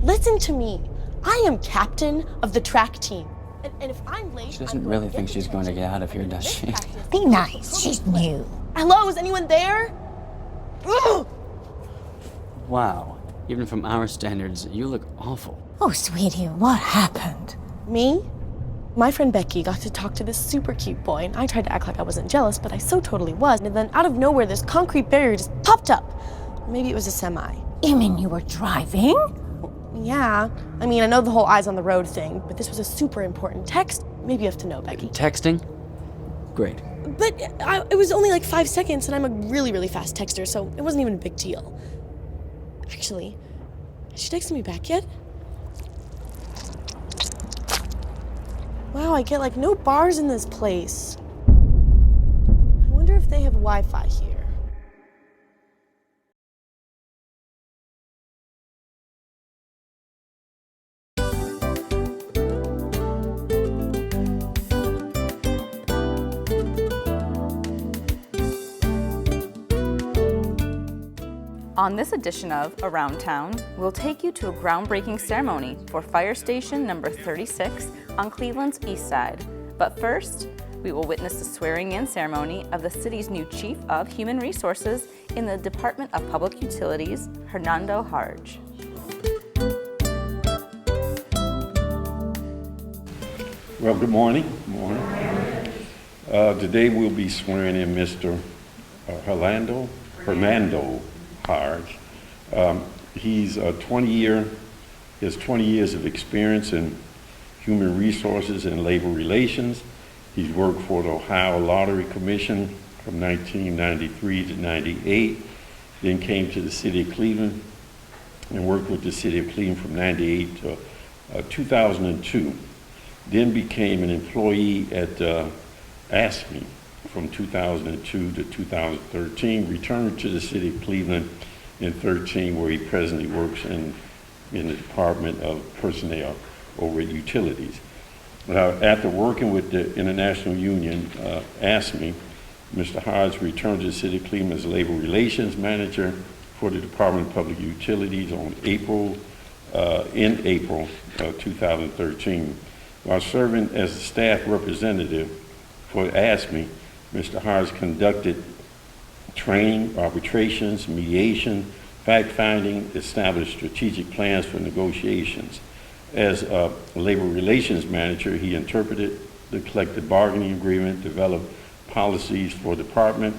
Listen to me. I am captain of the track team. And if I'm late, She doesn't really think she's going to get out of here, does she? Be nice, she's new. Hello, is anyone there? Ugh! Wow. Even from our standards, you look awful. Oh, sweetie, what happened? Me? My friend Becky got to talk to this super cute boy, and I tried to act like I wasn't jealous, but I so totally was. And then out of nowhere, this concrete barrier just popped up. Maybe it was a semi. You mean you were driving? Yeah. I mean, I know the whole eyes on the road thing, but this was a super important text. Maybe you have to know, Becky. Texting? Great. But it was only like 5 seconds, and I'm a really, really fast texter, so it wasn't even a big deal. Actually, has she texted me back yet? Wow, I get like no bars in this place. I wonder if they have Wi-Fi here. On this edition of Around Town, we'll take you to a groundbreaking ceremony for Fire Station number 36 on Cleveland's east side. But first, we will witness the swearing-in ceremony of the city's new Chief of Human Resources in the Department of Public Utilities, Hernando Harge. Well, good morning. Good morning. Today we'll be swearing in Mr. Hernando Harge. He's 20 years of experience in human resources and labor relations. He's worked for the Ohio Lottery Commission from 1993 to 98, then came to the city of Cleveland and worked with the city of Cleveland from 98 to 2002. Then became an employee at ASME from 2002 to 2013, returned to the city of Cleveland in 13, where he presently works in the Department of Personnel over at Utilities. After working with the International Union, ASME, Mr. Harge returned to the city of Cleveland as Labor Relations Manager for the Department of Public Utilities in April 2013. While serving as a staff representative for ASME, Mr. Harge conducted training, arbitrations, mediation, fact-finding, established strategic plans for negotiations. As a labor relations manager, he interpreted the collective bargaining agreement, developed policies for the department,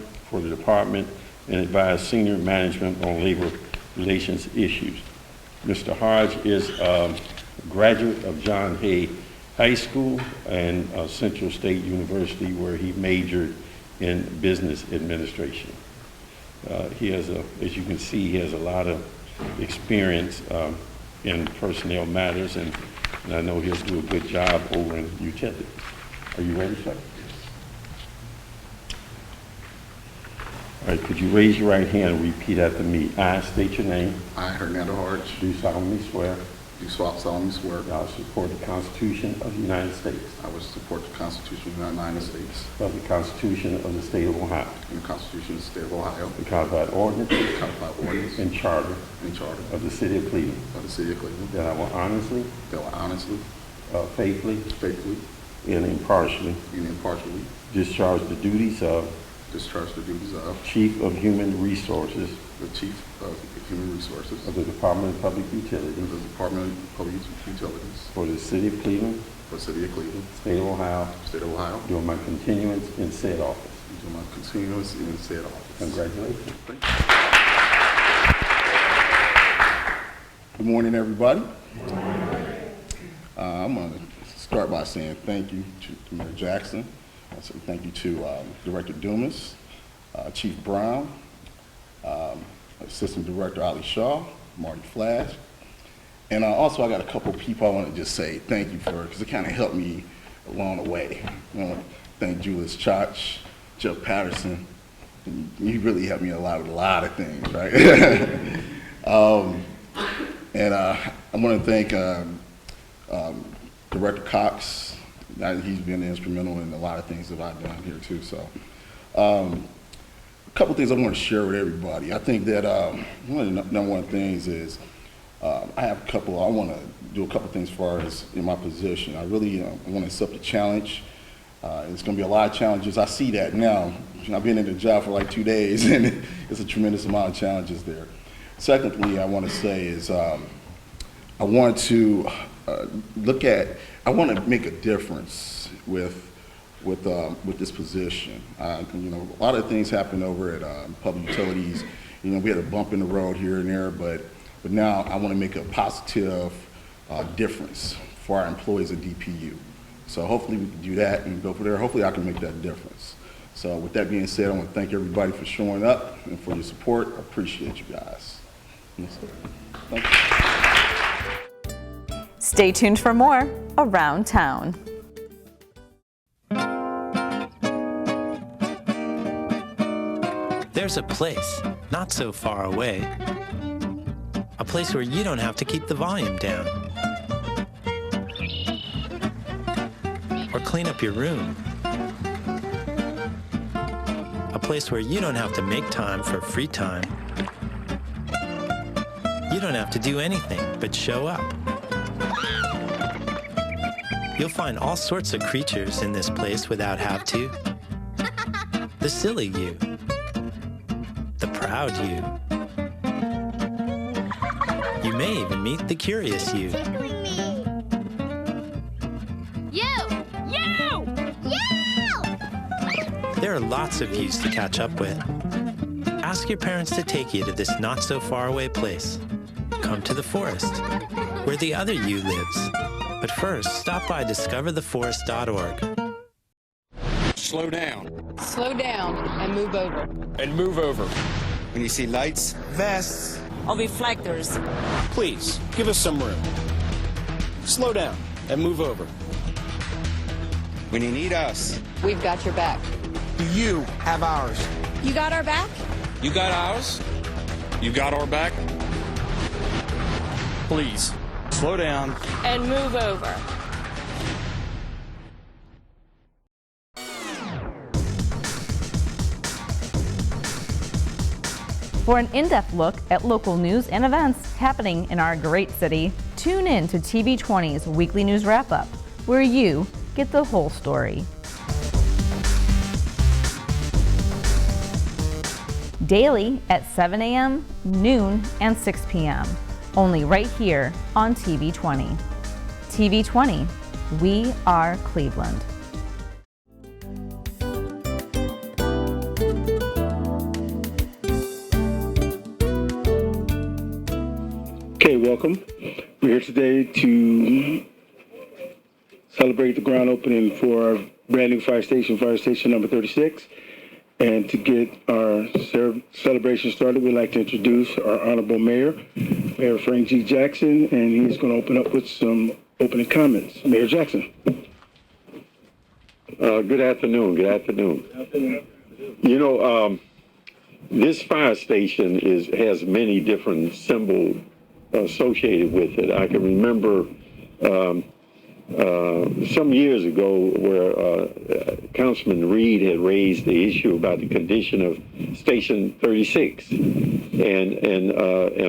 and advised senior management on labor relations issues. Mr. Harge is a graduate of John Hay High School and Central State University, where he majored in business administration. He has as you can see, he has a lot of experience in personnel matters, and I know he'll do a good job over in utilities. Are you ready, sir? All right, could you raise your right hand and repeat after me? I state your name. I, Hernando Harge, Do solemnly swear do solemnly swear that I will support the Constitution of the United States, I will support the Constitution of the United States of the Constitution of the State of Ohio, and the Constitution of the State of Ohio, the codified ordinance the codified ordinance and charter and charter of the City of Cleveland, of the City of Cleveland, that I will honestly, that will honestly, faithfully, faithfully, and impartially and impartially discharge the duties of discharge the duties of Chief of Human Resources the Chief of Human Resources of the Department of Public Utilities of the Department of Public Utilities for the City of Cleveland, for the City of Cleveland, State of Ohio, State of Ohio, during my continuance in said office. until my continuance in said office. Congratulations. Good morning, everybody. I'm going to start by saying thank you to Mayor Jackson. I say thank you to Director Dumas, Chief Brown, Assistant Director Ali Shaw, Marty Flash, and also I got a couple of people I want to just say thank you for, because it kind of helped me along the way. I want to thank Julius Chach, Jeff Patterson. You really helped me a lot of things, right? And I want to thank Director Cox. He's been instrumental in a lot of things that I've done here too. So, a couple things I want to share with everybody. I think that one of the number one things is I want to do a couple things as far as in my position. I really want to accept a challenge. It's going to be a lot of challenges. I see that now. I've been in the job for like 2 days, and it's a tremendous amount of challenges there. Secondly, I want to say is I want to I want to make a difference with this position. A lot of things happen over at public utilities. We had a bump in the road here and there, but now I want to make a positive difference for our employees at DPU. So hopefully we can do that and go from there. Hopefully I can make that difference. So with that being said, I want to thank everybody for showing up and for your support. I appreciate you guys. Yes, sir. Thank you. Stay tuned for more Around Town. There's a place not so far away. A place where you don't have to keep the volume down. Or clean up your room. A place where you don't have to make time for free time. You don't have to do anything but show up. You'll find all sorts of creatures in this place without have to. The silly you. The proud you. You may even meet the curious you. There are lots of yous to catch up with. Ask your parents to take you to this not-so-far-away place. Come to the forest, where the other you lives. But first, stop by discovertheforest.org. Slow down. Slow down and move over. And move over. When you see lights, vests, or reflectors, Please, give us some room. Slow down and move over. when you need us, we've got your back. You have ours. You got our back? You got ours? You got our back? Please, slow down. And move over. For an in-depth look at local news and events happening in our great city, tune in to TV20's Weekly News Wrap-Up, where you get the whole story. Daily at 7 a.m., noon, and 6 p.m. Only right here on TV20. TV20, we are Cleveland. Okay, welcome. We're here today to celebrate the ground opening for our brand new fire station number 36. And to get our celebration started, we'd like to introduce our honorable mayor, Mayor Frank G. Jackson, and he's going to open up with some opening comments. Mayor Jackson. Good afternoon. Good afternoon. You know, this fire station has many different symbols associated with it. I can remember some years ago where Councilman Reed had raised the issue about the condition of Station 36, and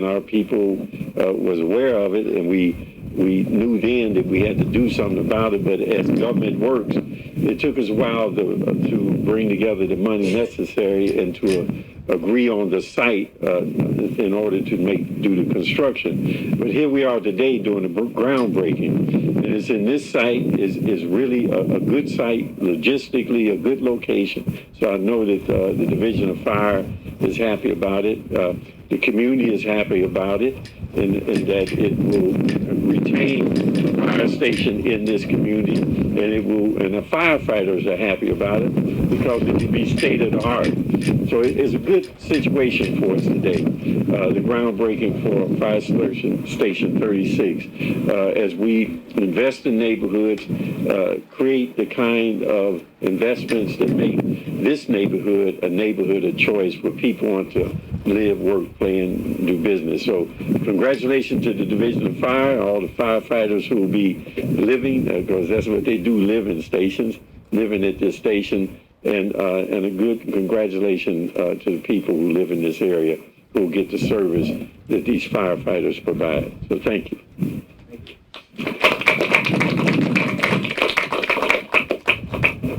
our people was aware of it, and we knew then that we had to do something about it. But as government works, it took us a while to bring together the money necessary and to agree on the site in order to do the construction. But here we are today doing the groundbreaking. And it's in this site is really a good site, logistically a good location. So I know that the Division of Fire is happy about it. The community is happy about it, and that it will retain a fire station in this community, and the firefighters are happy about it because it will be state of the art. So it's a good situation for us today. The groundbreaking for Fire Station 36, as we invest in neighborhoods, create the kind of investments that make this neighborhood a neighborhood of choice where people want to live, work, play, and do business. So congratulations to the Division of Fire, all the firefighters who will be living, because that's what they do, live in stations, living at this station, and a good congratulations to the people who live in this area will get the service that these firefighters provide. So thank you.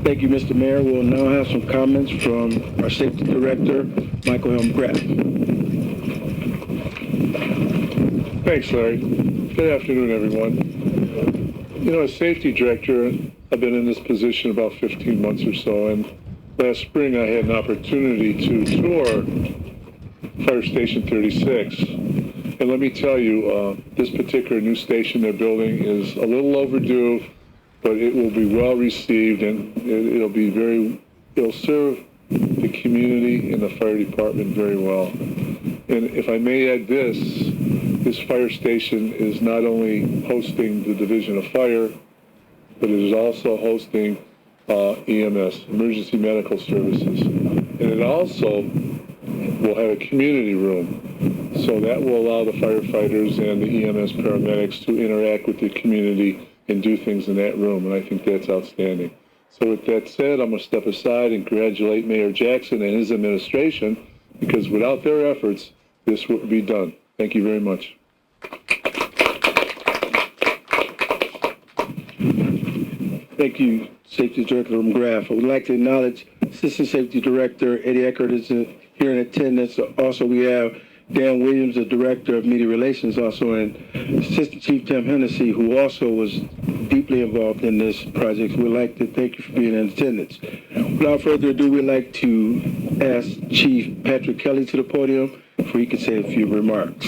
Thank you, Mr. Mayor. We'll now have some comments from our Safety Director, Michael McGrath. Thanks, Larry. Good afternoon, everyone. You know, as Safety Director, I've been in this position about 15 months or so, and last spring I had an opportunity to tour Fire Station 36. And let me tell you, this particular new station they're building is a little overdue, but it will be well received, and it'll serve the community and the fire department very well. And if I may add this fire station is not only hosting the Division of Fire, but it is also hosting EMS, Emergency Medical Services. And it also will have a community room. So that will allow the firefighters and the EMS paramedics to interact with the community and do things in that room, and I think that's outstanding. So with that said, I'm going to step aside and congratulate Mayor Jackson and his administration, because without their efforts, this wouldn't be done. Thank you very much. Thank you, Safety Director McGrath. I would like to acknowledge Assistant Safety Director Eddie Eckert is here in attendance. Also, we have Dan Williams, the Director of Media Relations, also, and Assistant Chief Tim Hennessy, who also was deeply involved in this project. We'd like to thank you for being in attendance. Without further ado, we'd like to ask Chief Patrick Kelly to the podium so he can say a few remarks.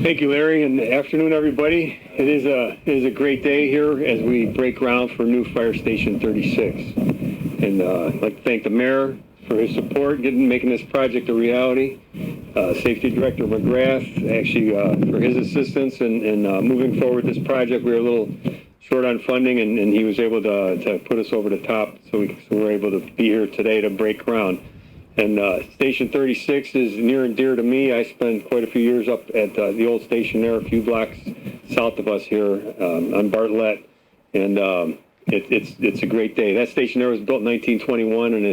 Thank you, Larry, and afternoon, everybody. It is a great day here as we break ground for new Fire Station 36. And I'd like to thank the mayor for his support making this project a reality. Safety Director McGrath, actually, for his assistance in moving forward this project. We were a little short on funding, and he was able to put us over the top, so we're able to be here today to break ground. And Station 36 is near and dear to me. I spent quite a few years up at the old station there, a few blocks south of us here on Bartlett, and it's a great day. That station there was built in 1921, and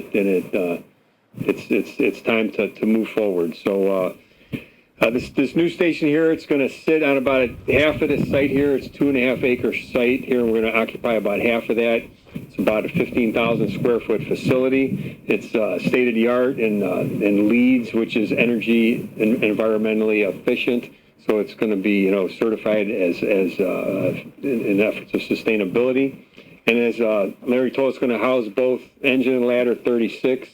it's time to move forward. So this new station here, it's going to sit on about half of this site here. It's a 2.5 acre site here, and we're going to occupy about half of that. It's about a 15,000 square foot facility. It's state of the art in LEEDs, which is energy and environmentally efficient. So it's going to be certified as in efforts of sustainability. And as Larry told us, it's going to house both Engine and Ladder 36,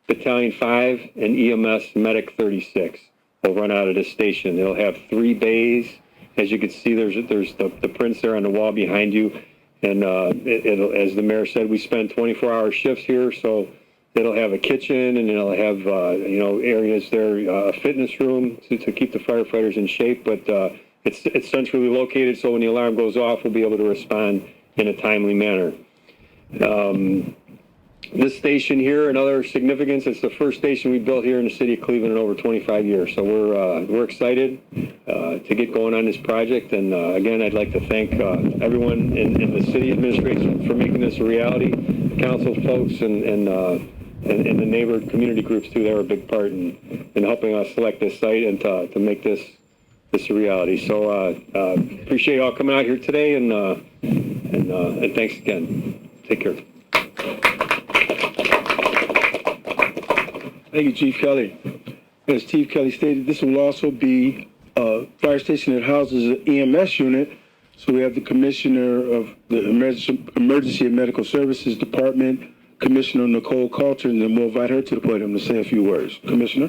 Battalion 5, and EMS Medic 36. Will run out of this station. It'll have 3 bays. As you can see, there's the prints there on the wall behind you. And it'll, as the mayor said, we spend 24-hour shifts here, so it'll have a kitchen, and it'll have areas there, a fitness room to keep the firefighters in shape. But it's centrally located, so when the alarm goes off, we'll be able to respond in a timely manner. This station here, another significance, it's the first station we built here in the city of Cleveland in over 25 years. So we're excited to get going on this project. And again, I'd like to thank everyone in the city administration for making this a reality, the council folks and the neighbor community groups too. They were a big part in helping us select this site and to make this a reality. So appreciate you all coming out here today, and thanks again. Take care. Thank you, Chief Kelly. As Chief Kelly stated, this will also be a fire station that houses an EMS unit. So we have the Commissioner of the Emergency and Medical Services Department, Commissioner Nicole Coulter, and then we'll invite her to the podium to say a few words. Commissioner?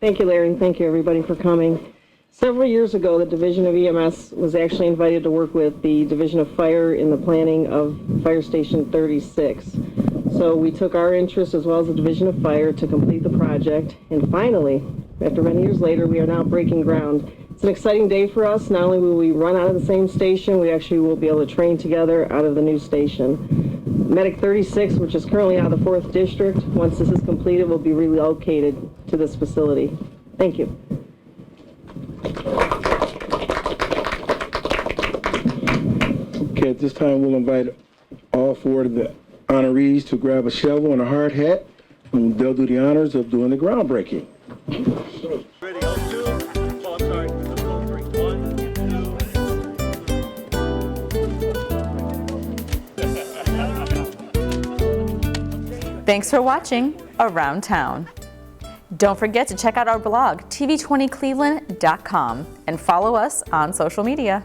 Thank you, Larry. Thank you, everybody, for coming. Several years ago, the Division of EMS was actually invited to work with the Division of Fire in the planning of Fire Station 36. So we took our interest as well as the Division of Fire to complete the project. And finally, after many years later, we are now breaking ground. It's an exciting day for us. Not only will we run out of the same station, we actually will be able to train together out of the new station. Medic 36, which is currently out of the 4th District, once this is completed, will be relocated to this facility. Thank you. Okay, at this time, we'll invite all 4 of the honorees to grab a shovel and a hard hat They'll do the honors of doing the groundbreaking. Thanks for watching Around Town. Don't forget to check out our blog, tv20cleveland.com, and follow us on social media.